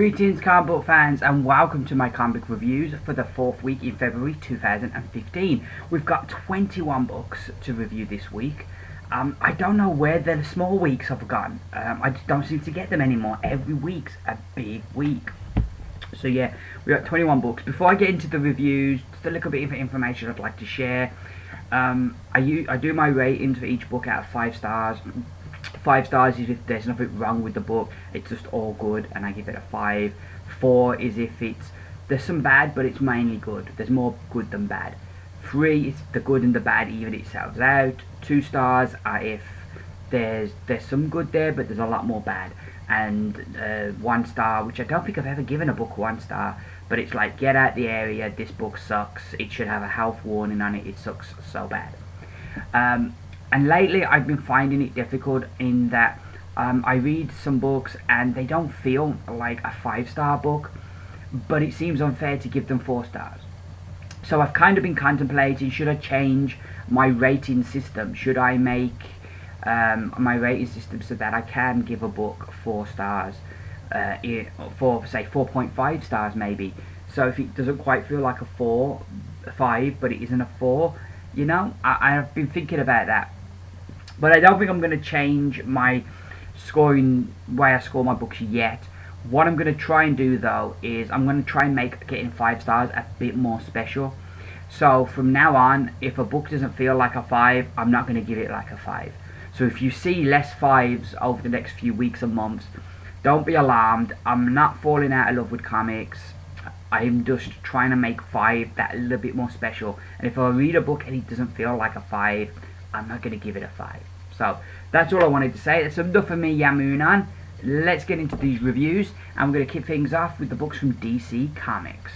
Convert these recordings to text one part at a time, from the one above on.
Greetings comic book fans and welcome to my comic reviews for the 4th week in February 2015. We've got 21 books to review this week. I don't know where the small weeks have gone. I just don't seem to get them anymore. Every week's a big week. So yeah, we got 21 books. Before I get into the reviews, just a little bit of information I'd like to share. I do my ratings for each book out of 5 stars. 5 stars is if there's nothing wrong with the book, it's just all good, and I give it a 5. 4 is if there's some bad, but it's mainly good. There's more good than bad. 3 is the good and the bad even itself out. 2 stars are if there's some good there, but there's a lot more bad. And 1 star, which I don't think I've ever given a book 1 star, but it's like, get out the area, this book sucks, it should have a health warning on it, it sucks so bad. And lately I've been finding it difficult in that I read some books and they don't feel like a 5-star book, but it seems unfair to give them 4 stars. So I've kind of been contemplating, should I change my rating system? Should I make my rating system so that I can give a book 4 stars, for say 4.5 stars maybe? So if it doesn't quite feel like a 5, but it isn't a 4, you know, I've been thinking about that. But I don't think I'm going to change my scoring, way I score my books yet. What I'm going to try and do though is I'm going to try and make getting 5 stars a bit more special. So from now on, if a book doesn't feel like a 5, I'm not going to give it like a 5. So if you see less 5s over the next few weeks and months, don't be alarmed. I'm not falling out of love with comics. I'm just trying to make 5 that a little bit more special. And if I read a book and it doesn't feel like a 5, I'm not going to give it a 5. So that's all I wanted to say. That's enough for me yammering on. Let's get into these reviews. I'm going to kick things off with the books from DC Comics.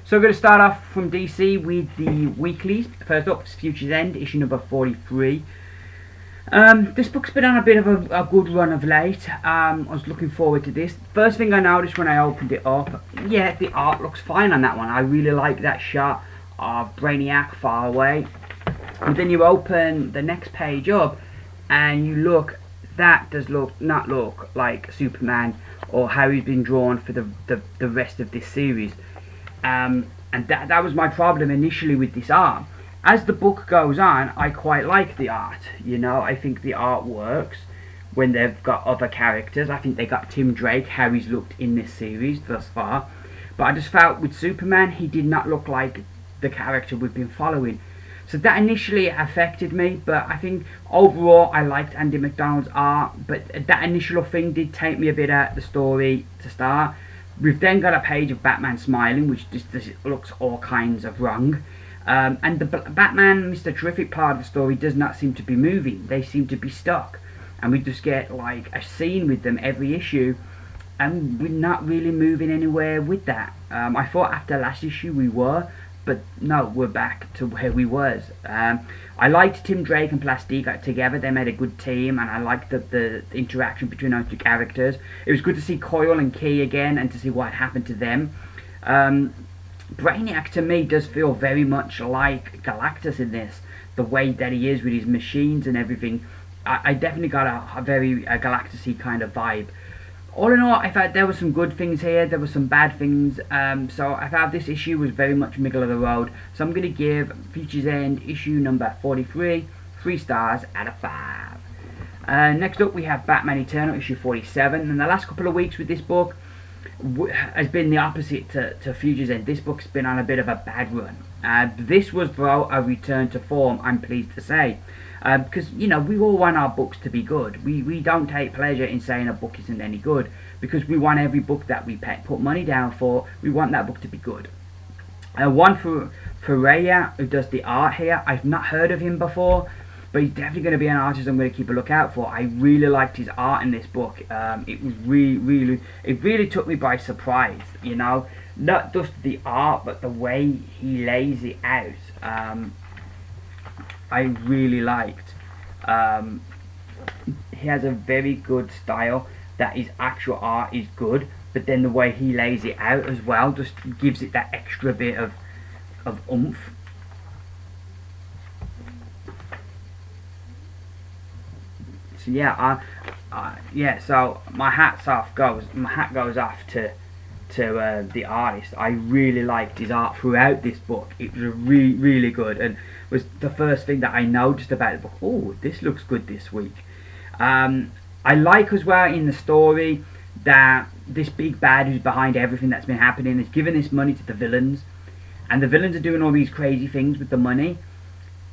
So we're going to start off from DC with the weeklies. First up is Future's End, issue number 43. This book's been on a bit of a good run of late. I was looking forward to this. First thing I noticed when I opened it up, yeah, the art looks fine on that one. I really like that shot of Brainiac far away. And then you open the next page up and you look, that does not look like Superman or how he's been drawn for the rest of this series. And that was my problem initially with this art. As the book goes on, I quite like the art, you know. I think the art works when they've got other characters. I think they got Tim Drake, how he's looked in this series thus far. But I just felt with Superman, he did not look like the character we've been following. So that initially affected me, but I think overall I liked Andy McDonald's art. But that initial thing did take me a bit out of the story to start. We've then got a page of Batman smiling, which just looks all kinds of wrong. And the Batman, Mr. Terrific part of the story does not seem to be moving. They seem to be stuck. And we just get like a scene with them every issue. And we're not really moving anywhere with that. I thought after last issue we were. But no, we're back to where we was. I liked Tim Drake and Plastique together. They made a good team. And I liked the interaction between those two characters. It was good to see Coil and Key again. And to see what happened to them. Brainiac to me does feel very much like Galactus in this, the way that he is with his machines and everything. I definitely got a very Galactus-y kind of vibe. All in all, I thought there were some good things here, there were some bad things, so I thought this issue was very much middle of the road. So I'm going to give Future's End issue number 43 3 stars out of 5. Next up we have Batman Eternal issue 47, and the last couple of weeks with this book has been the opposite to Future's End. This book's been on a bit of a bad run. This was though a return to form, I'm pleased to say, because you know we all want our books to be good. We don't take pleasure in saying a book isn't any good, because we want every book that we put money down for, we want that book to be good. One for Raya, who does the art here. I've not heard of him before, but he's definitely going to be an artist I'm going to keep a lookout for. I really liked his art in this book. It was it really took me by surprise, you know. Not just the art, but the way he lays it out. I really liked. He has a very good style, that his actual art is good, but then the way he lays it out as well just gives it that extra bit of oomph. So yeah, yeah. So my hat goes off to the artist. I really liked his art throughout this book. It was really good, and was the first thing that I noticed about the book. Oh, this looks good this week. I like as well in the story that this big bad who's behind everything that's been happening is giving this money to the villains, and the villains are doing all these crazy things with the money,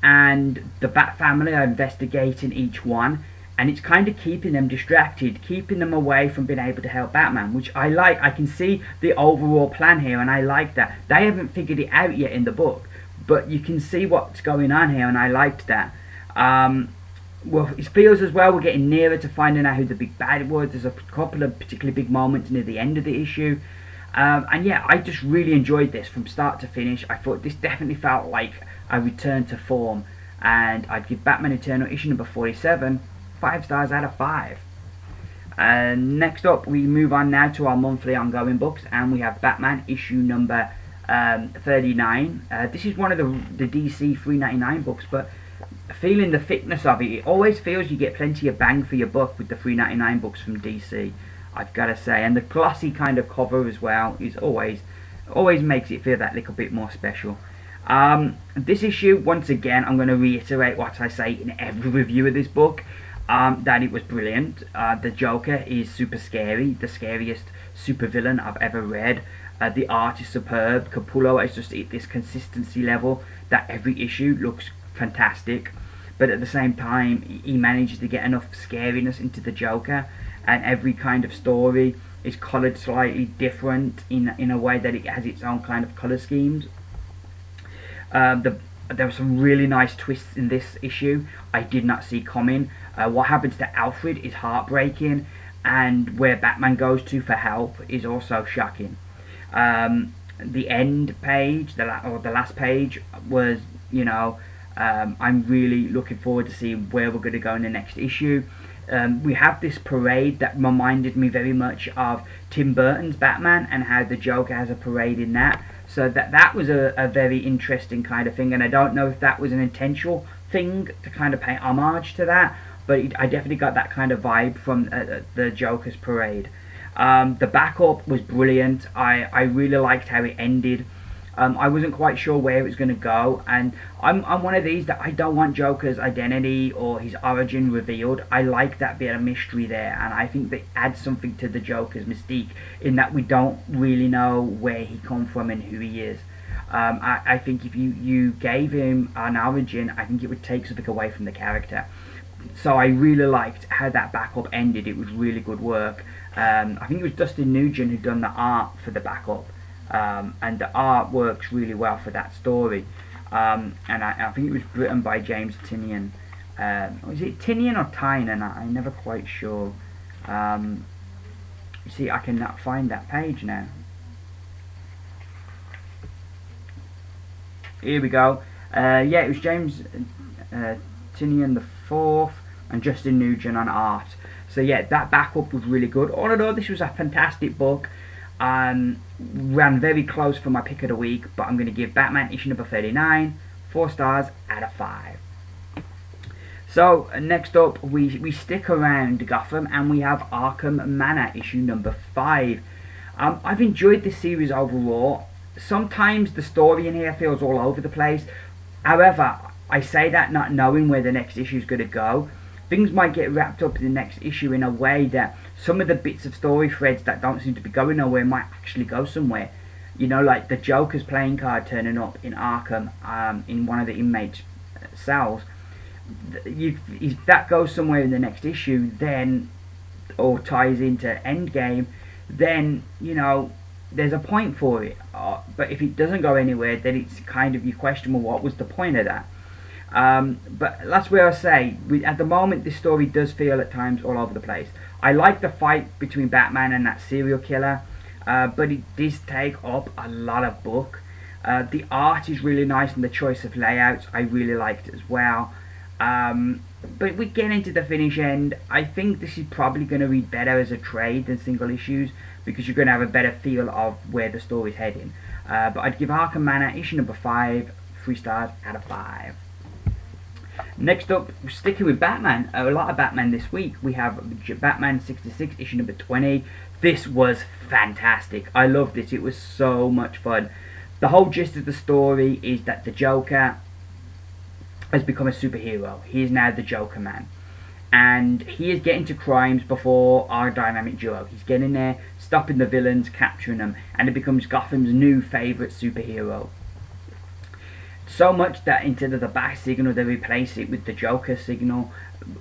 and the Bat family are investigating each one, and it's kind of keeping them distracted, keeping them away from being able to help Batman, which I like. I can see the overall plan here, and I like that. They haven't figured it out yet in the book, but you can see what's going on here, and I liked that. Well, it feels as well we're getting nearer to finding out who the big bad was. There's a couple of particularly big moments near the end of the issue. And yeah, I just really enjoyed this from start to finish. I thought this definitely felt like a return to form. And I'd give Batman Eternal issue number 47 5 stars out of 5. Next up, we move on now to our monthly ongoing books. And we have Batman issue number 39. This is one of the DC $3.99 books, but feeling the thickness of it, it always feels you get plenty of bang for your buck with the $3.99 books from DC, I've got to say. And the glossy kind of cover as well is always makes it feel that little bit more special. This issue, once again, I'm going to reiterate what I say in every review of this book, that it was brilliant. The Joker is super scary, the scariest supervillain I've ever read. The art is superb. Capullo has just hit this consistency level that every issue looks fantastic, but at the same time he manages to get enough scariness into the Joker, and every kind of story is coloured slightly different in a way that it has its own kind of colour schemes. There were some really nice twists in this issue I did not see coming. What happens to Alfred is heartbreaking, and where Batman goes to for help is also shocking. The end page, the last page was, you know, I'm really looking forward to see where we're going to go in the next issue. We have this parade that reminded me very much of Tim Burton's Batman, and how the Joker has a parade in that. So that was a very interesting kind of thing, and I don't know if that was an intentional thing to kind of pay homage to that, but I definitely got that kind of vibe from the Joker's parade. The backup was brilliant. I really liked how it ended. I wasn't quite sure where it was going to go, and I'm one of these that I don't want Joker's identity or his origin revealed. I like that bit of mystery there, and I think that adds something to the Joker's mystique in that we don't really know where he come from and who he is. I think if you gave him an origin, I think it would take something away from the character. So I really liked how that backup ended. It was really good work. I think it was Dustin Nugent who'd done the art for the backup. And the art works really well for that story, and I think it was written by James Tynion. Was it Tynion or Tynan? I'm never quite sure. You see, I cannot find that page now. Here we go. Yeah, it was James Tynion the 4th and Justin Nugent on art. So yeah, that backup was really good. All in all, this was a fantastic book. Ran very close for my pick of the week, but I'm going to give Batman issue number 39 4 stars out of 5. So next up, we stick around Gotham, and we have Arkham Manor issue number 5. I've enjoyed this series overall. Sometimes the story in here feels all over the place. However, I say that not knowing where the next issue is going to go. Things might get wrapped up in the next issue in a way that some of the bits of story threads that don't seem to be going nowhere might actually go somewhere. You know, like the Joker's playing card turning up in Arkham, in one of the inmates' cells. If that goes somewhere in the next issue, then, or ties into Endgame, then, you know, there's a point for it. But if it doesn't go anywhere, then it's kind of, you question, well, what was the point of that? But that's where I say, at the moment this story does feel at times all over the place. I like the fight between Batman and that serial killer, but it does take up a lot of book. The art is really nice, and the choice of layouts I really liked as well. But we get into the finish end. I think this is probably going to read better as a trade than single issues, because you're going to have a better feel of where the story's heading. But I'd give Arkham Manor issue number 5 3 stars out of 5. Next up, sticking with Batman, a lot of Batman this week. We have Batman 66, issue number 20. This was fantastic. I loved it. It was so much fun. The whole gist of the story is that the Joker has become a superhero. He is now the Joker Man. And he is getting to crimes before our dynamic duo. He's getting there, stopping the villains, capturing them, and it becomes Gotham's new favourite superhero. So much that instead of the bat signal, they replace it with the Joker signal.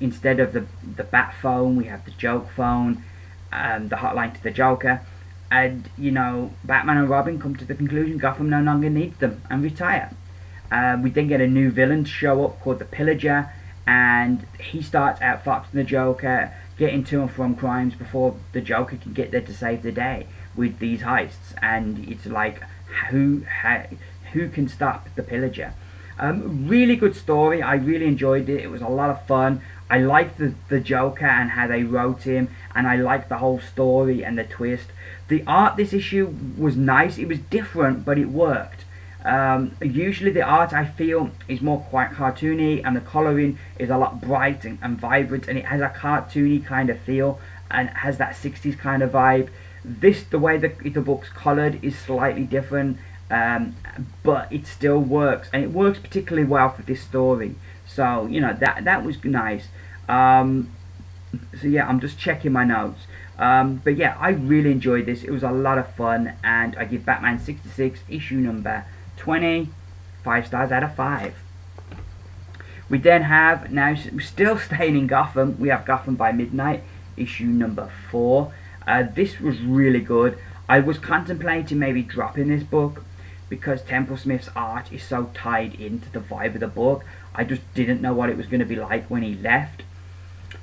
Instead of the bat phone, we have the joke phone, the hotline to the Joker. And, you know, Batman and Robin come to the conclusion Gotham no longer needs them and retire. We then get a new villain to show up called the Pillager, and he starts outfoxing the Joker, getting to and from crimes before the Joker can get there to save the day with these heists. And it's like, who can stop the Pillager? Really good story. I really enjoyed it. It was a lot of fun. I liked the Joker and how they wrote him, and I liked the whole story and the twist. The art this issue was nice. It was different, but it worked. Usually the art, I feel, is more quite cartoony, and the colouring is a lot bright and vibrant, and it has a cartoony kind of feel and has that 60s kind of vibe. The way the book's coloured is slightly different, but it still works, and it works particularly well for this story. So, you know, that was nice. So yeah, I'm just checking my notes. But yeah, I really enjoyed this. It was a lot of fun, and I give Batman 66 issue number 20 5 stars out of 5. We then have, now still staying in Gotham, we have Gotham by Midnight issue number 4. This was really good. I was contemplating maybe dropping this book because Temple Smith's art is so tied into the vibe of the book. I just didn't know what it was going to be like when he left.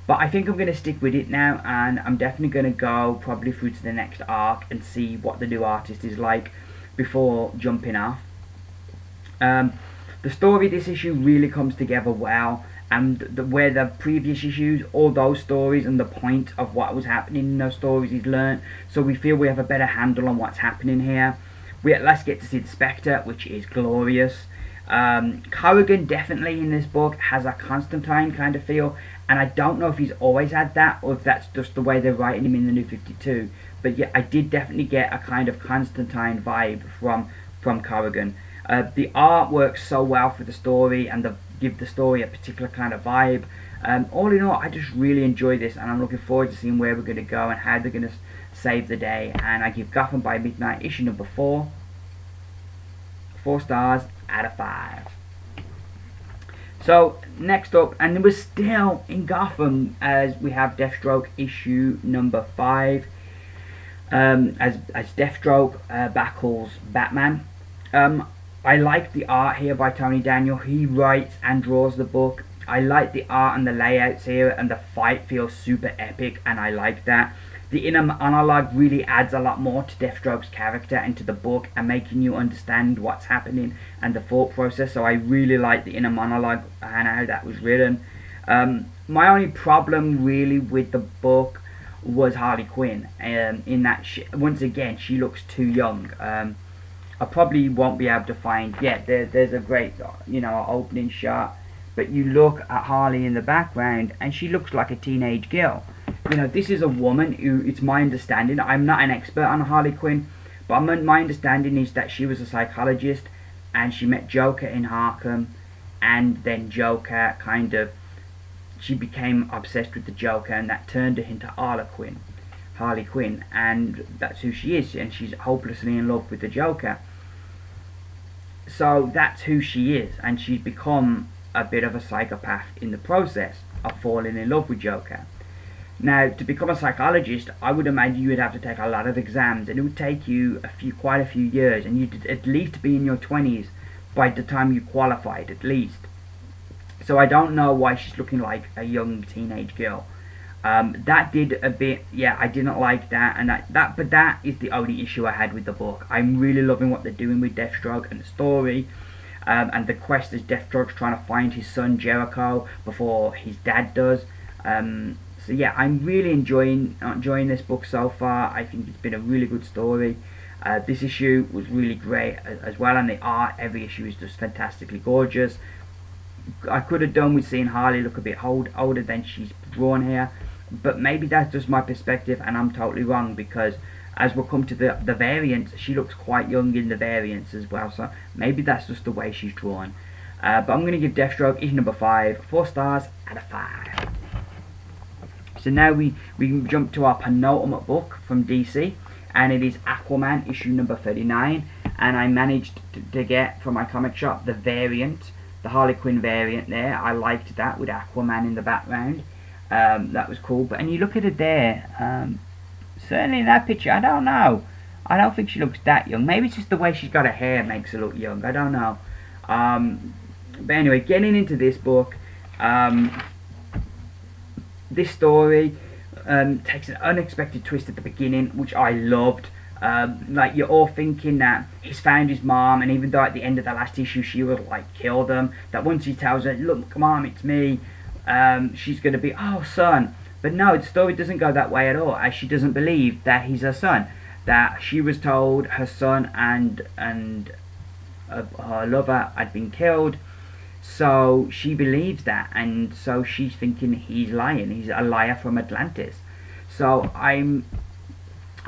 But I think I'm going to stick with it now, and I'm definitely going to go probably through to the next arc and see what the new artist is like before jumping off. The story of this issue really comes together well, and where the previous issues, all those stories and the point of what was happening in those stories is learnt, so we feel we have a better handle on what's happening here. We at last get to see the Spectre, which is glorious. Corrigan definitely in this book has a Constantine kind of feel, and I don't know if he's always had that or if that's just the way they're writing him in the New 52. But yeah, I did definitely get a kind of Constantine vibe from Corrigan. The art works so well for the story and give the story a particular kind of vibe. All in all, I just really enjoy this, and I'm looking forward to seeing where we're going to go and how they're going to save the day. And I give Gotham by Midnight issue number 4 4 stars out of 5. So next up, and we're still in Gotham as we have Deathstroke issue number 5. As Deathstroke battles Batman. I like the art here by Tony Daniel. He writes and draws the book. I like the art and the layouts here, and the fight feels super epic, and I like that. The inner monologue really adds a lot more to Deathstroke's character and to the book, and making you understand what's happening and the thought process. So I really like the inner monologue and how that was written. My only problem really with the book was Harley Quinn, in that once again she looks too young. I probably won't be able to find yet. There's a great, you know, opening shot, but you look at Harley in the background and she looks like a teenage girl. You know, this is a woman who, it's my understanding, I'm not an expert on Harley Quinn, but my understanding is that she was a psychologist and she met Joker in Arkham, and then Joker she became obsessed with the Joker, and that turned her into Harley Quinn, and that's who she is, and she's hopelessly in love with the Joker. So that's who she is, and she's become a bit of a psychopath in the process of falling in love with Joker. Now, to become a psychologist, I would imagine you would have to take a lot of exams, and it would take you quite a few years, and you'd at least be in your 20s by the time you qualified, at least. So I don't know why she's looking like a young teenage girl. That did a bit, yeah, I didn't like that, and but that is the only issue I had with the book. I'm really loving what they're doing with Deathstroke and the story, and the quest is Deathstroke's trying to find his son Jericho before his dad does. So yeah, I'm really enjoying this book so far. I think it's been a really good story. This issue was really great as well, and the art, every issue is just fantastically gorgeous. I could have done with seeing Harley look a bit older than she's drawn here, but maybe that's just my perspective and I'm totally wrong, because as we'll come to the variants, she looks quite young in the variants as well, so maybe that's just the way she's drawn. But I'm going to give Deathstroke issue number 5 4 stars out of 5. So now we can jump to our penultimate book from DC, and it is Aquaman issue number 39, and I managed to get from my comic shop the variant, the Harley Quinn variant there. I liked that with Aquaman in the background. That was cool. But and you look at it there, certainly in that picture, I don't know. I don't think she looks that young. Maybe it's just the way she's got her hair makes her look young. I don't know. But anyway, getting into this book, this story takes an unexpected twist at the beginning, which I loved. Like, you're all thinking that he's found his mom, and even though at the end of the last issue she would like kill them, that once he tells her, look mom, it's me, she's going to be, oh son. But no, the story doesn't go that way at all, as she doesn't believe that he's her son. That she was told her son and her lover had been killed, so she believes that, and so she's thinking he's lying, he's a liar from Atlantis. So I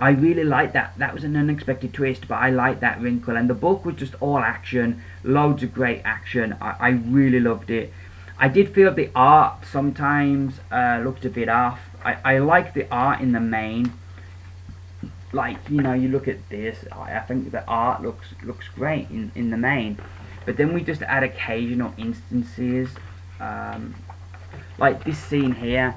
really like that. That was an unexpected twist, but I like that wrinkle, and the book was just all action, loads of great action. I really loved it. I did feel the art sometimes looked a bit off. I like the art in the main. Like, you know, you look at this, I think the art looks great in the main. But then we just add occasional instances, like this scene here,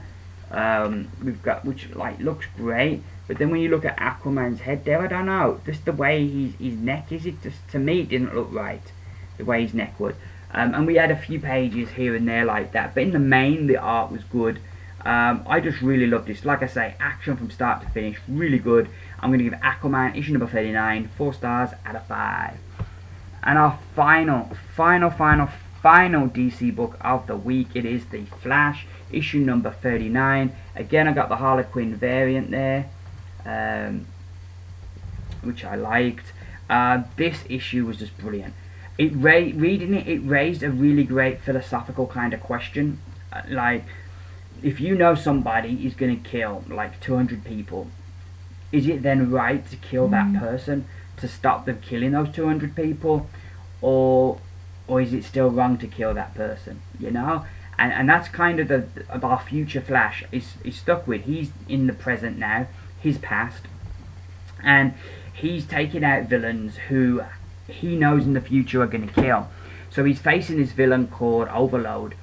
we've got, which like looks great. But then when you look at Aquaman's head there, I don't know, just the way his neck is, it just, to me, it didn't look right, the way his neck was. And we had a few pages here and there like that, but in the main the art was good. I just really loved this. Like I say, action from start to finish, really good. I'm going to give Aquaman issue number 39 4 stars out of 5. And our final DC book of the week, it is The Flash issue number 39. Again, I got the Harley Quinn variant there, which I liked. This issue was just brilliant. Reading it, it raised a really great philosophical kind of question. Like, if you know somebody is going to kill like 200 people, is it then right to kill that person to stop them killing those 200 people, or is it still wrong to kill that person? You know, and that's kind of our future Flash is stuck with. He's in the present now, his past, and he's taking out villains who he knows in the future are going to kill. So he's facing this villain called Overload,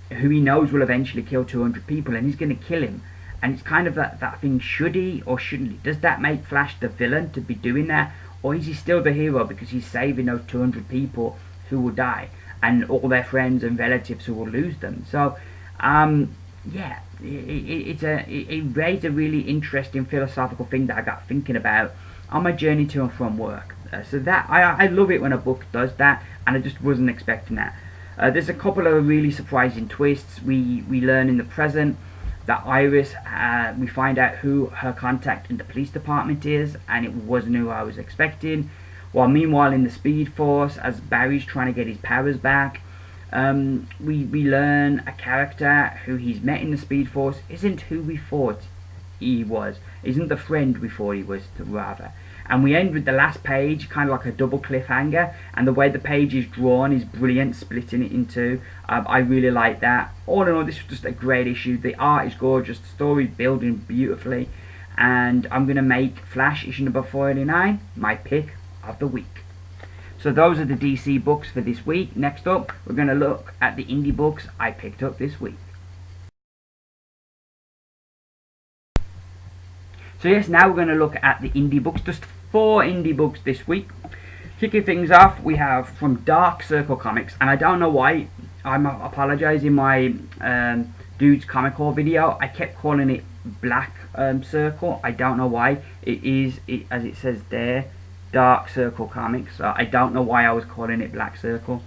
who he knows will eventually kill 200 people, and he's going to kill him. And it's kind of that thing, should he or shouldn't he? Does that make Flash the villain to be doing that? Or is he still the hero because he's saving those 200 people who will die, and all their friends and relatives who will lose them? So, yeah, it raised a really interesting philosophical thing that I got thinking about on my journey to and from work. So that I love it when a book does that, and I just wasn't expecting that. There's a couple of really surprising twists. We learn in the present that Iris, we find out who her contact in the police department is, and it wasn't who I was expecting. While meanwhile in the Speed Force, as Barry's trying to get his powers back, we learn a character who he's met in the Speed Force isn't who we thought he was, isn't the friend we thought he was, rather. And we end with the last page, kind of like a double cliffhanger, and the way the page is drawn is brilliant, splitting it in two. I really like that. All in all, this was just a great issue. The art is gorgeous, the story building beautifully, and I'm going to make Flash issue number 49 my pick of the week. So those are the DC books for this week. Next up, we're going to look at the indie books I picked up this week. So yes, now we're going to look at the indie books. Just 4 indie books this week. Kicking things off, we have from Dark Circle Comics, and I don't know why. I'm apologising. My Dude's Comic Haul video, I kept calling it Black Circle. I don't know why. It is, as it says there, Dark Circle Comics. So I don't know why I was calling it Black Circle.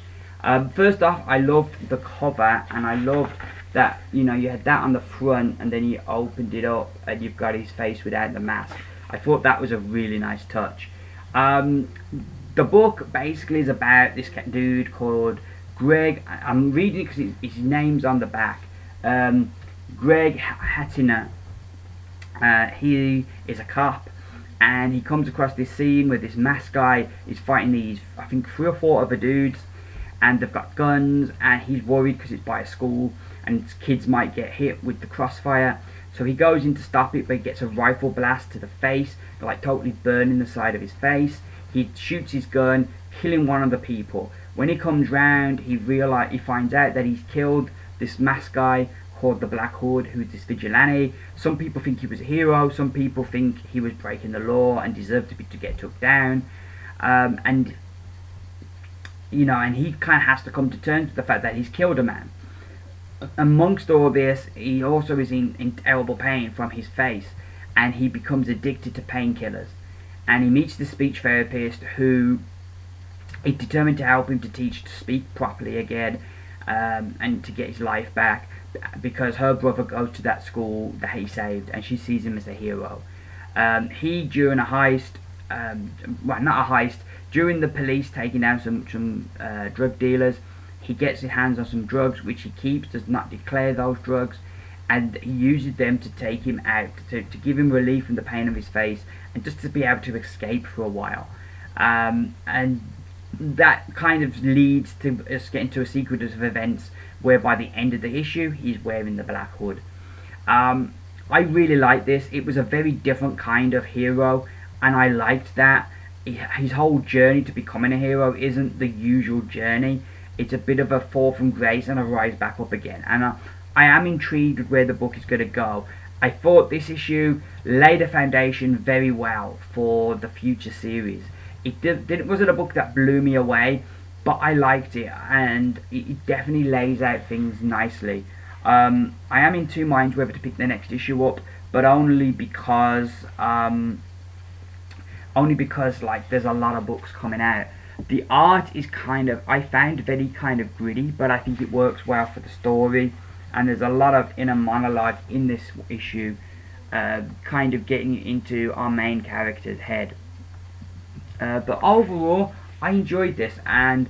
First off, I loved the cover, and I loved that, you know, you had that on the front, and then you opened it up and you've got his face without the mask. I thought that was a really nice touch. The book basically is about this dude called Greg, I'm reading it because his name's on the back. Greg Hatiner. He is a cop, and he comes across this scene where this masked guy is fighting these, I think, 3 or 4 other dudes, and they've got guns, and he's worried because it's by a school, and kids might get hit with the crossfire. So he goes in to stop it, but he gets a rifle blast to the face, like totally burning the side of his face. He shoots his gun, killing one of the people. When he comes round, he finds out that he's killed this masked guy called the Black Hood, who's this vigilante. Some people think he was a hero, some people think he was breaking the law and deserved to get took down. And he kind of has to come to terms with the fact that he's killed a man. Amongst all this, he also is in terrible pain from his face, and he becomes addicted to painkillers. And he meets the speech therapist who is determined to help him to speak properly again, and to get his life back, because her brother goes to that school that he saved, and she sees him as a hero. During a heist, not a heist, during the police taking down some drug dealers, he gets his hands on some drugs which he keeps, does not declare those drugs, and he uses them to take him out, to give him relief from the pain of his face, and just to be able to escape for a while. And that kind of leads to us getting to a sequence of events where by the end of the issue he's wearing the Black Hood. I really liked this. It was a very different kind of hero, and I liked that. His whole journey to becoming a hero isn't the usual journey. It's a bit of a fall from grace and a rise back up again, and I am intrigued with where the book is going to go. I thought this issue laid a foundation very well for the future series. It wasn't a book that blew me away, but I liked it, and it definitely lays out things nicely. I am in 2 minds whether to pick the next issue up, but only because like there's a lot of books coming out. The art is I found very kind of gritty, but I think it works well for the story, and there's a lot of inner monologue in this issue, kind of getting into our main character's head. But overall, I enjoyed this, and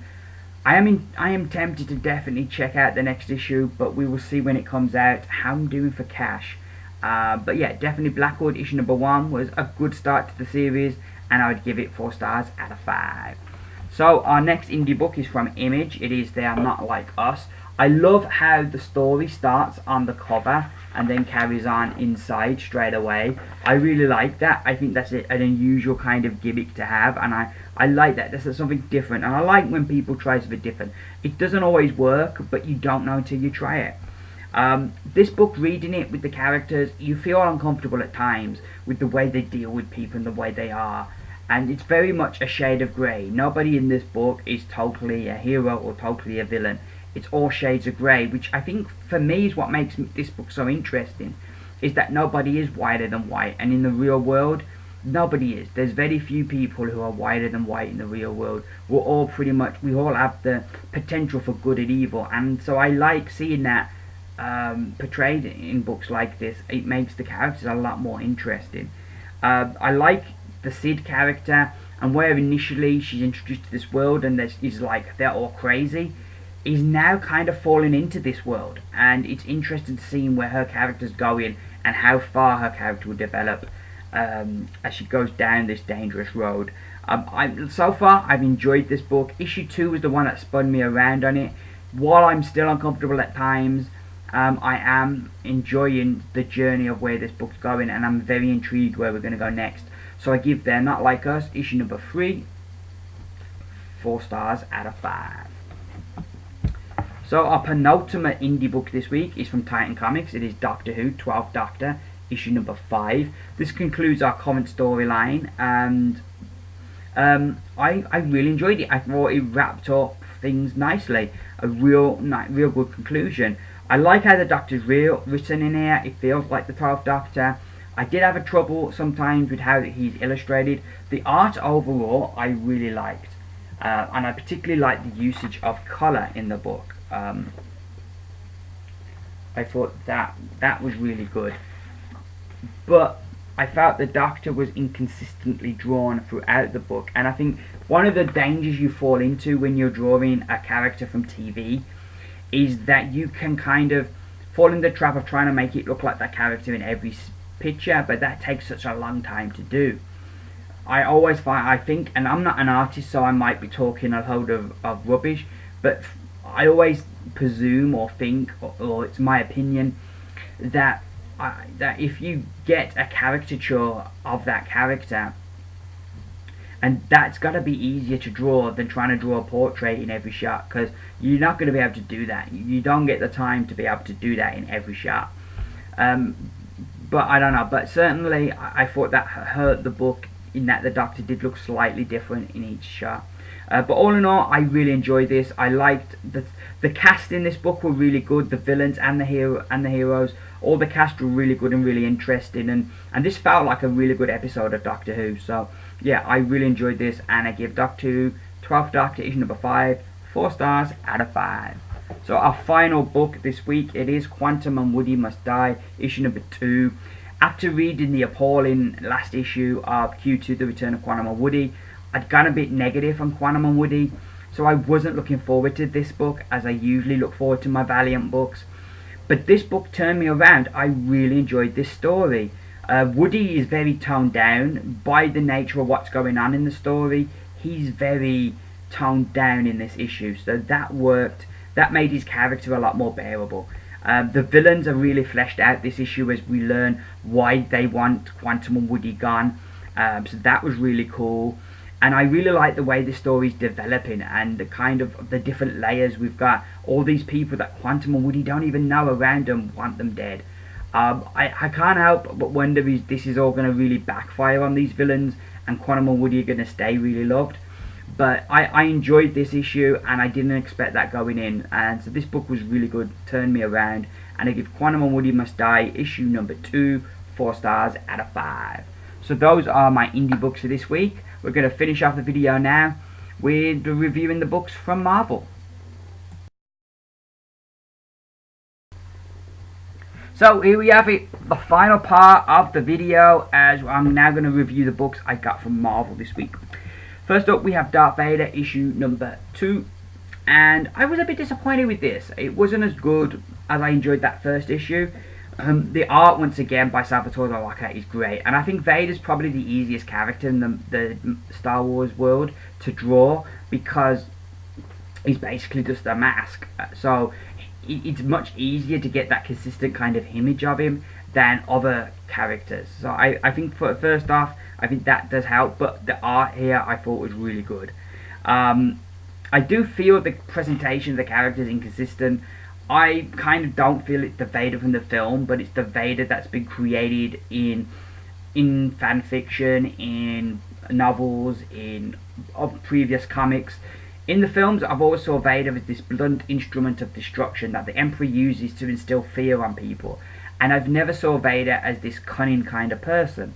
I am tempted to definitely check out the next issue, but we will see when it comes out how I'm doing for cash. But yeah, definitely Black Hood issue number 1 was a good start to the series, and I would give it 4 stars out of 5. So our next indie book is from Image. It is They Are Not Like Us. I love how the story starts on the cover and then carries on inside straight away. I really like that. I think that's an unusual kind of gimmick to have, and I like that. This is something different, and I like when people try something different. It doesn't always work, but you don't know until you try it. This book, reading it with the characters, you feel uncomfortable at times with the way they deal with people and the way they are. And it's very much a shade of grey. Nobody in this book is totally a hero or totally a villain. It's all shades of grey, which I think for me is what makes this book so interesting, is that nobody is whiter than white, and in the real world nobody is. There's very few people who are whiter than white in the real world. We all have the potential for good and evil, and so I like seeing that portrayed in books like this. It makes the characters a lot more interesting. I like the Sid character, and where initially she's introduced to this world and is like they're all crazy, is now kind of falling into this world, and it's interesting to see where her character's going and how far her character will develop as she goes down this dangerous road. So far I've enjoyed this book. Issue 2 was the one that spun me around on it. While I'm still uncomfortable at times, I am enjoying the journey of where this book's going, and I'm very intrigued where we're going to go next. So I give They're Not Like Us issue number 3 4 stars out of 5. So our penultimate indie book this week is from Titan Comics. It is Doctor Who 12th Doctor issue number 5. This concludes our current storyline, and I really enjoyed it. I thought it wrapped up things nicely. A real good conclusion. I like how the Doctor's written in here. It feels like the 12th Doctor. I did have a trouble sometimes with how he's illustrated. The art overall I really liked, and I particularly liked the usage of colour in the book. I thought that was really good. But I felt the Doctor was inconsistently drawn throughout the book, and I think one of the dangers you fall into when you're drawing a character from TV is that you can kind of fall in the trap of trying to make it look like that character in every picture, but that takes such a long time to do. I think, and I'm not an artist, so I might be talking a load of rubbish, but I always presume or think, or it's my opinion, that that if you get a caricature of that character, and that's got to be easier to draw than trying to draw a portrait in every shot, because you're not going to be able to do that. You don't get the time to be able to do that in every shot. But I don't know, but certainly I thought that hurt the book in that the Doctor did look slightly different in each shot. But all in all, I really enjoyed this. I liked the cast in this book were really good. The villains and the heroes, all the cast were really good and really interesting. And this felt like a really good episode of Doctor Who. So yeah, I really enjoyed this, and I give Doctor Who 12th Doctor issue number 5 4 stars out of 5. So our final book this week, it is Quantum and Woody Must Die, issue number 2. After reading the appalling last issue of Q2, The Return of Quantum and Woody, I'd gone a bit negative on Quantum and Woody, so I wasn't looking forward to this book as I usually look forward to my Valiant books. But this book turned me around. I really enjoyed this story. Woody is very toned down by the nature of what's going on in the story. He's very toned down in this issue, so that worked. That made his character a lot more bearable. The villains are really fleshed out this issue as we learn why they want Quantum and Woody gone. So that was really cool. And I really like the way the story's developing and the kind of the different layers we've got. All these people that Quantum and Woody don't even know around them want them dead. I can't help but wonder if this is all going to really backfire on these villains and Quantum and Woody are going to stay really loved. But I enjoyed this issue, and I didn't expect that going in. And so this book was really good, turned me around. And I give Quantum and Woody Must Die issue number 2 4 stars out of 5. So those are my indie books for this week. We're going to finish off the video now with reviewing the books from Marvel. So here we have it, the final part of the video, as I'm now going to review the books I got from Marvel this week. First up we have Darth Vader issue number 2, and I was a bit disappointed with this. It wasn't as good as I enjoyed that first issue. The art, once again, by Salvatore Dell'Oca is great, and I think Vader's probably the easiest character in the Star Wars world to draw, because he's basically just a mask. So it's much easier to get that consistent kind of image of him than other characters. So I think first off, I think that does help, but the art here I thought was really good. I do feel the presentation of the characters is inconsistent. I kind of don't feel it's the Vader from the film, but it's the Vader that's been created in fan fiction, in novels, of previous comics. In the films, I've always saw Vader as this blunt instrument of destruction that the Emperor uses to instill fear on people, and I've never saw Vader as this cunning kind of person.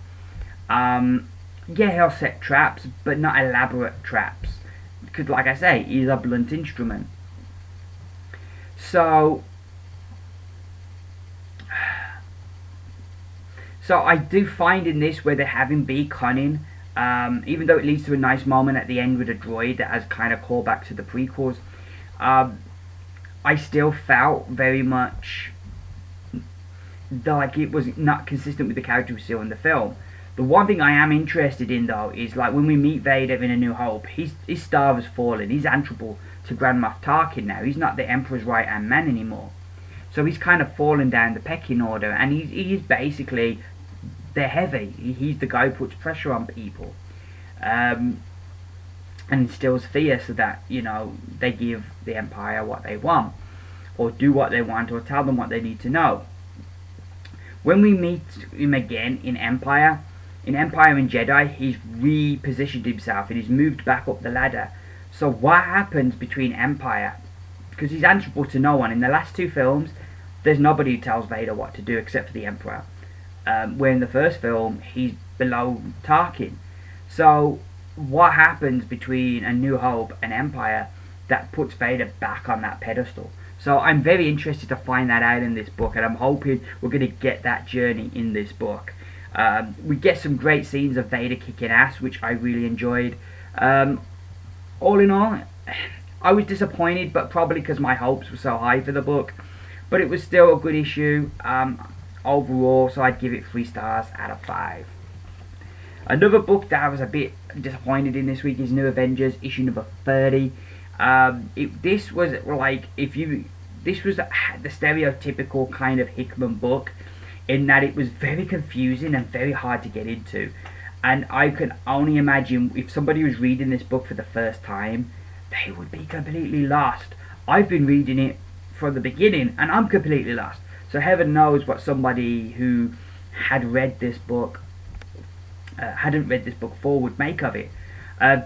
Yeah, he'll set traps, but not elaborate traps, because, like I say, he's a blunt instrument. So I do find in this where they have him be cunning, even though it leads to a nice moment at the end with a droid that has kind of callback to the prequels, I still felt very much like it was not consistent with the character we saw in the film. The one thing I am interested in, though, is like when we meet Vader in A New Hope, his star has fallen. He's answerable to Grand Moff Tarkin now. He's not the Emperor's right-hand man anymore. So he's kind of fallen down the pecking order, and he's basically the heavy. He's the guy who puts pressure on people, and instills fear so that, you know, they give the Empire what they want, or do what they want, or tell them what they need to know. When we meet him again in Empire and Jedi, he's repositioned himself and he's moved back up the ladder. So what happens between Empire? Because he's answerable to no one. In the last two films, there's nobody who tells Vader what to do except for the Emperor. Where in the first film, he's below Tarkin. So what happens between A New Hope and Empire that puts Vader back on that pedestal? So I'm very interested to find that out in this book, and I'm hoping we're going to get that journey in this book. We get some great scenes of Vader kicking ass, which I really enjoyed. All in all, I was disappointed, but probably because my hopes were so high for the book. But it was still a good issue overall, so I'd give it 3 stars out of 5. Another book that I was a bit disappointed in this week is New Avengers, issue number 30. This was the stereotypical kind of Hickman book, in that it was very confusing and very hard to get into. And I can only imagine if somebody was reading this book for the first time, they would be completely lost. I've been reading it from the beginning and I'm completely lost. So heaven knows what somebody who hadn't read this book before would make of it.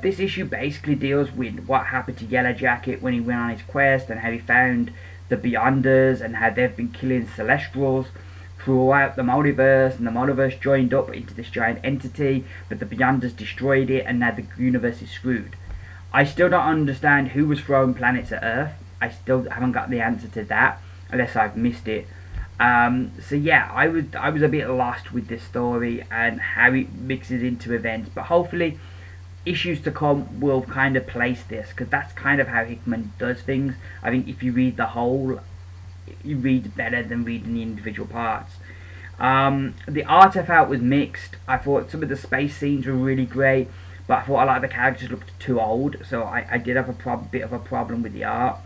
This issue basically deals with what happened to Yellow Jacket when he went on his quest, and how he found the Beyonders, and how they've been killing Celestials throughout the multiverse, and the multiverse joined up into this giant entity, but the Beyonders destroyed it, and now the universe is screwed. I still don't understand who was throwing planets at Earth. I still haven't got the answer to that, unless I've missed it. So yeah, I was a bit lost with this story and how it mixes into events, but hopefully issues to come will kind of place this, because that's kind of how Hickman does things. I think if you read the whole, you read better than reading the individual parts. The artifact was mixed. I thought some of the space scenes were really great, but I thought a lot of the characters looked too old, so I did have a bit of a problem with the art.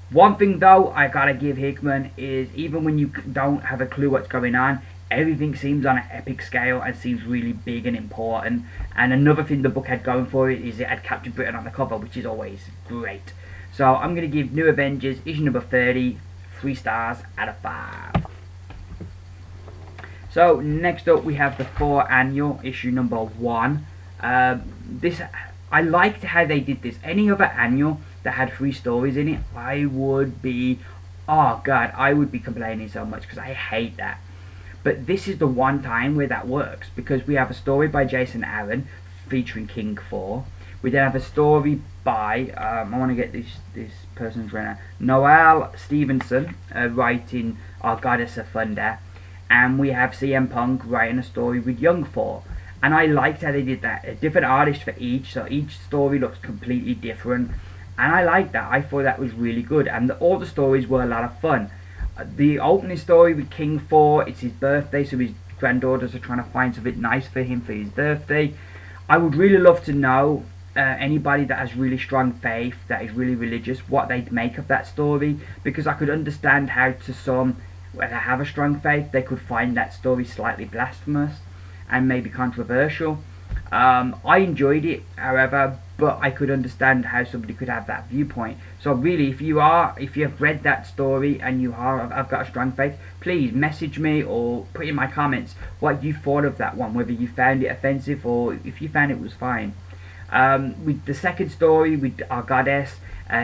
One thing though I gotta give Hickman is, even when you don't have a clue what's going on, everything seems on an epic scale and seems really big and important. And another thing the book had going for it is it had Captain Britain on the cover, which is always great. So I'm going to give New Avengers, issue number 30, 3 stars out of 5. So next up we have the Thor annual, issue number 1. I liked how they did this. Any other annual that had 3 stories in it, I would be complaining so much, because I hate that. But this is the one time where that works, because we have a story by Jason Aaron featuring King Thor. We then have a story by, I want to get this person's name, Noel Stevenson, writing Our Goddess of Thunder. And we have CM Punk writing a story with Young Thor. And I liked how they did that. A different artist for each, so each story looks completely different. And I liked that. I thought that was really good. And all the stories were a lot of fun. The opening story with King Thor, it's his birthday, so his granddaughters are trying to find something nice for him for his birthday. I would really love to know anybody that has really strong faith, that is really religious, what they'd make of that story, because I could understand how to some that have a strong faith, they could find that story slightly blasphemous and maybe controversial. I enjoyed it, however, but I could understand how somebody could have that viewpoint. So really, if you have read that story and I've got a strong faith, please message me or put in my comments what you thought of that one, whether you found it offensive or if you found it was fine. With the second story, with our goddess,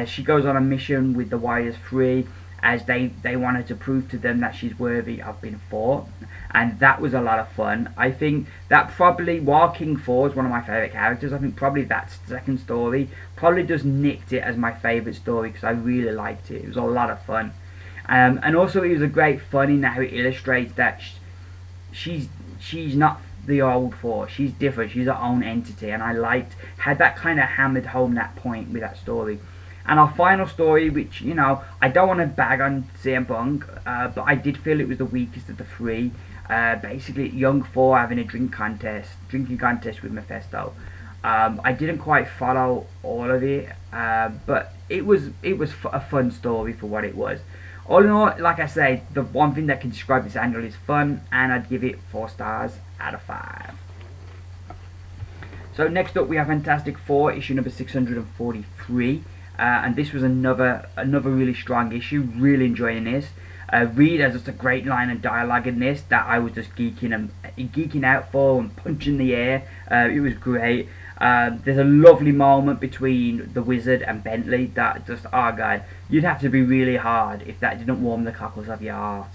she goes on a mission with the Warriors 3, as they wanted to prove to them that she's worthy of being fought, and that was a lot of fun. I think that probably, while King Thor is one of my favourite characters, I think probably that second story probably just nicked it as my favourite story, because I really liked it. It was a lot of fun. And also it was a great fun in how it illustrates that she's not the old Thor, she's different, she's her own entity, and I liked how that kind of hammered home that point with that story. And our final story, which, you know, I don't want to bag on CM Punk, but I did feel it was the weakest of the 3. Basically, Young Thor having a drinking contest with Mephisto. I didn't quite follow all of it, but it was a fun story for what it was. All in all, like I say, the one thing that can describe this annual is fun, and I'd give it 4 stars out of 5. So next up we have Fantastic Four, issue number 643. And this was another really strong issue. Really enjoying this. Reed has just a great line of dialogue in this that I was just geeking out for and punching the air. It was great. There's a lovely moment between the Wizard and Bentley that just, oh god, you'd have to be really hard if that didn't warm the cockles of your heart.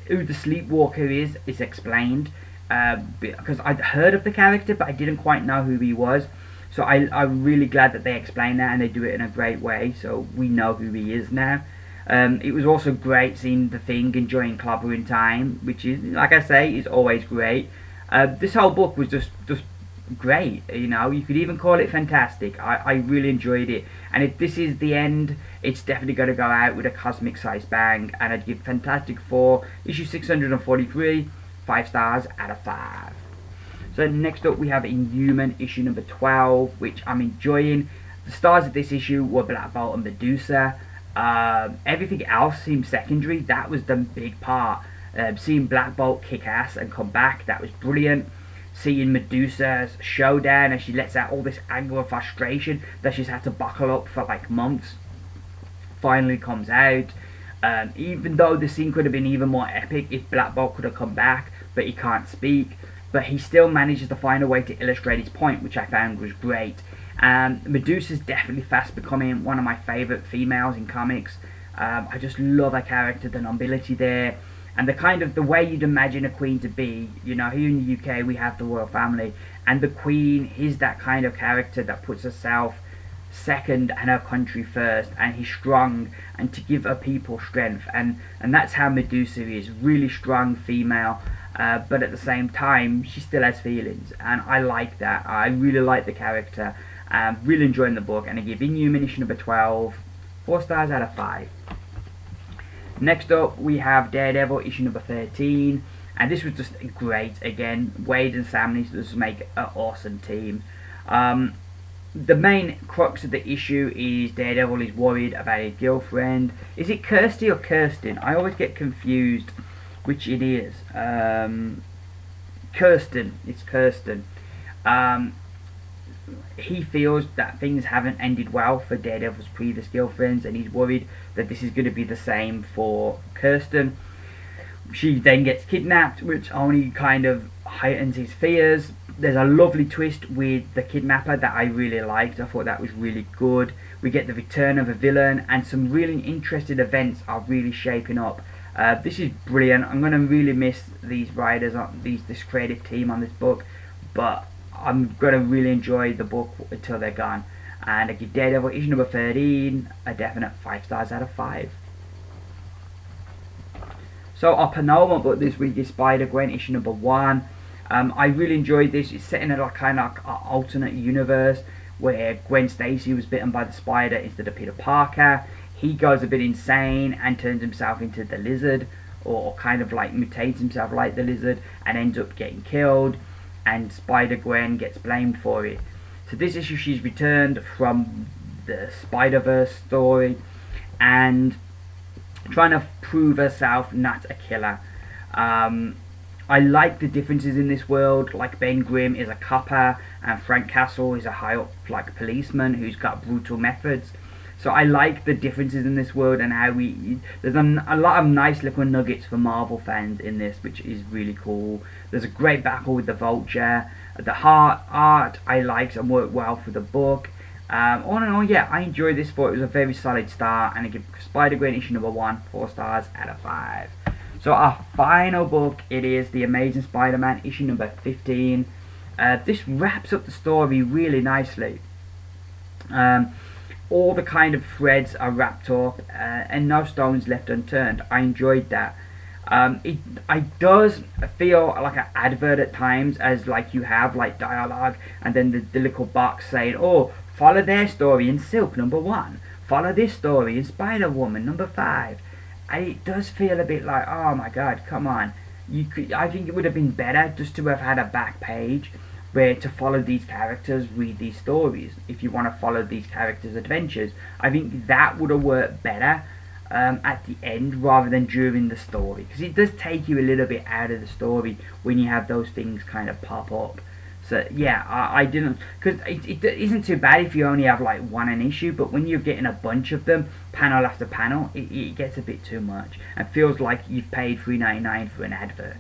Who the Sleepwalker is explained, because I'd heard of the character but I didn't quite know who he was. So I'm really glad that they explain that, and they do it in a great way, so we know who he is now. It was also great seeing the Thing enjoying clobbering time, which is, like I say, is always great. This whole book was just great. You know, you could even call it fantastic. I really enjoyed it, and if this is the end, it's definitely going to go out with a cosmic sized bang, and I'd give Fantastic Four issue 643 5 stars out of 5. So next up we have Inhuman issue number 12, which I'm enjoying. The stars of this issue were Black Bolt and Medusa. Everything else seemed secondary. That was the big part. Seeing Black Bolt kick ass and come back, that was brilliant. Seeing Medusa's showdown as she lets out all this anger and frustration that she's had to buckle up for like months, finally comes out. Even though the scene could have been even more epic if Black Bolt could have come back, but he can't speak. But he still manages to find a way to illustrate his point, which I found was great. Medusa's definitely fast becoming one of my favourite females in comics. I just love her character, the nobility there, and the way you'd imagine a queen to be. You know, here in the UK we have the royal family, and the queen is that kind of character that puts herself second and her country first, and he's strong and to give her people strength, and that's how Medusa is. Really strong female, but at the same time she still has feelings, and I like that. I really like the character. Really enjoying the book, and I give Inhuman issue number 12 4 stars out of 5. Next up we have Daredevil issue number 13, and this was just great again. Wade and Sam need to just make an awesome team. The main crux of the issue is Daredevil is worried about his girlfriend. Is it Kirsty or Kirsten? I always get confused which it is. Kirsten. It's Kirsten. He feels that things haven't ended well for Daredevil's previous girlfriends, and he's worried that this is going to be the same for Kirsten. She then gets kidnapped, which only kind of heightens his fears. There's a lovely twist with the kidnapper that I really liked. I thought that was really good. We get the return of a villain, and some really interesting events are really shaping up. This is brilliant. I'm going to really miss these writers, this creative team on this book, but I'm going to really enjoy the book until they're gone. And I give Daredevil issue number 13 a definite 5 stars out of 5. So our penultimate book this week is Spider-Gwen issue number 1. I really enjoyed this. It's set in a kind of alternate universe where Gwen Stacy was bitten by the spider instead of Peter Parker. He goes a bit insane and turns himself into the Lizard, or kind of like mutates himself like the Lizard, and ends up getting killed, and Spider-Gwen gets blamed for it. So this issue she's returned from the Spider-Verse story and trying to prove herself not a killer. I like the differences in this world. Like Ben Grimm is a copper and Frank Castle is a high up like policeman who's got brutal methods. So I like the differences in this world, and how there's a lot of nice little nuggets for Marvel fans in this, which is really cool. There's a great battle with the Vulture. The art I liked and worked well for the book. All in all, yeah, I enjoyed this. Thought it was a very solid start, and I give Spider-Gwen issue number 1 4 stars out of 5. So our final book, it is The Amazing Spider-Man issue number 15. This wraps up the story really nicely. All the kind of threads are wrapped up, and no stones left unturned. I enjoyed that. It does feel like an advert at times, as like you have like dialogue, and then the little box saying, "Oh, follow their story in Silk number 1. Follow this story in Spider-Woman number 5." And it does feel a bit like, oh my god, come on. I think it would have been better just to have had a back page where to follow these characters, read these stories. If you want to follow these characters' adventures, I think that would have worked better at the end rather than during the story, because it does take you a little bit out of the story when you have those things kind of pop up. So yeah, I didn't, because it isn't too bad if you only have like one an issue, but when you're getting a bunch of them, panel after panel, it gets a bit too much and feels like you've paid $3.99 for an advert.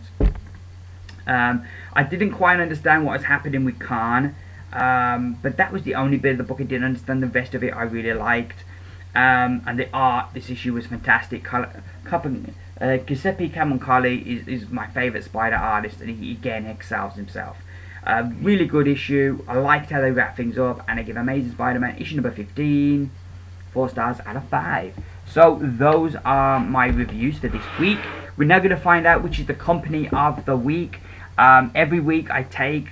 I didn't quite understand what was happening with Khan, but that was the only bit of the book I didn't understand. The rest of it I really liked, and the art, this issue was fantastic. Giuseppe Camuncoli is my favourite Spider artist, and he again excels himself. Really good issue. I liked how they wrap things up, and I give Amazing Spider-Man issue number 15 4 stars out of 5. So those are my reviews for this week. We're now going to find out which is the company of the week. Every week I take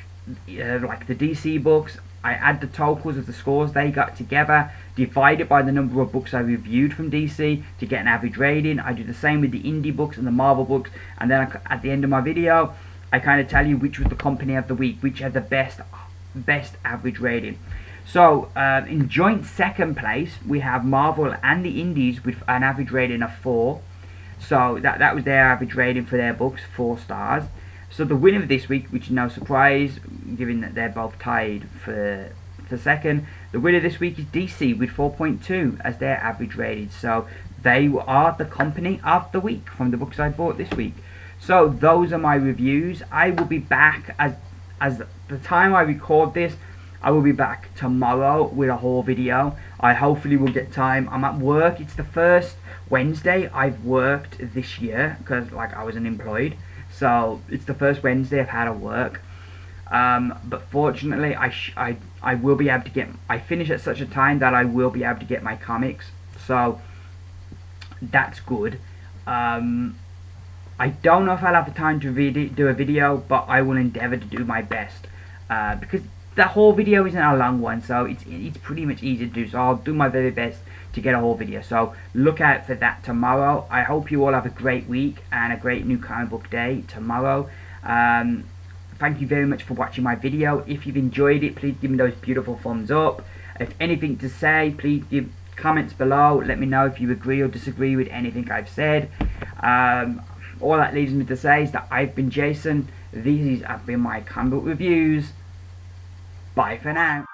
like the DC books, I add the totals of the scores they got together, divide it by the number of books I reviewed from DC to get an average rating. I do the same with the indie books and the Marvel books, and then at the end of my video I kind of tell you which was the company of the week, which had the best average rating. So in joint second place we have Marvel and the indies with an average rating of 4. So that was their average rating for their books, 4 stars. So the winner of this week, which is no surprise, given that they're both tied for second, the winner this week is DC with 4.2 as their average rating. So they are the company of the week from the books I bought this week. So those are my reviews. I will be back, as the time I record this, I will be back tomorrow with a haul video. I hopefully will get time. I'm at work. It's the first Wednesday I've worked this year, because like I was unemployed. So it's the first Wednesday I've had to work. But fortunately I will be able to get, I finish at such a time that I will be able to get my comics. So that's good. I don't know if I'll have the time to do a video, but I will endeavour to do my best. Because the whole video isn't a long one, so it's pretty much easy to do. So I'll do my very best to get a whole video. So look out for that tomorrow. I hope you all have a great week and a great new comic book day tomorrow. Thank you very much for watching my video. If you've enjoyed it, please give me those beautiful thumbs up. If anything to say, please give comments below. Let me know if you agree or disagree with anything I've said. All that leaves me to say is that I've been Jason. These have been my comic book reviews. Bye for now.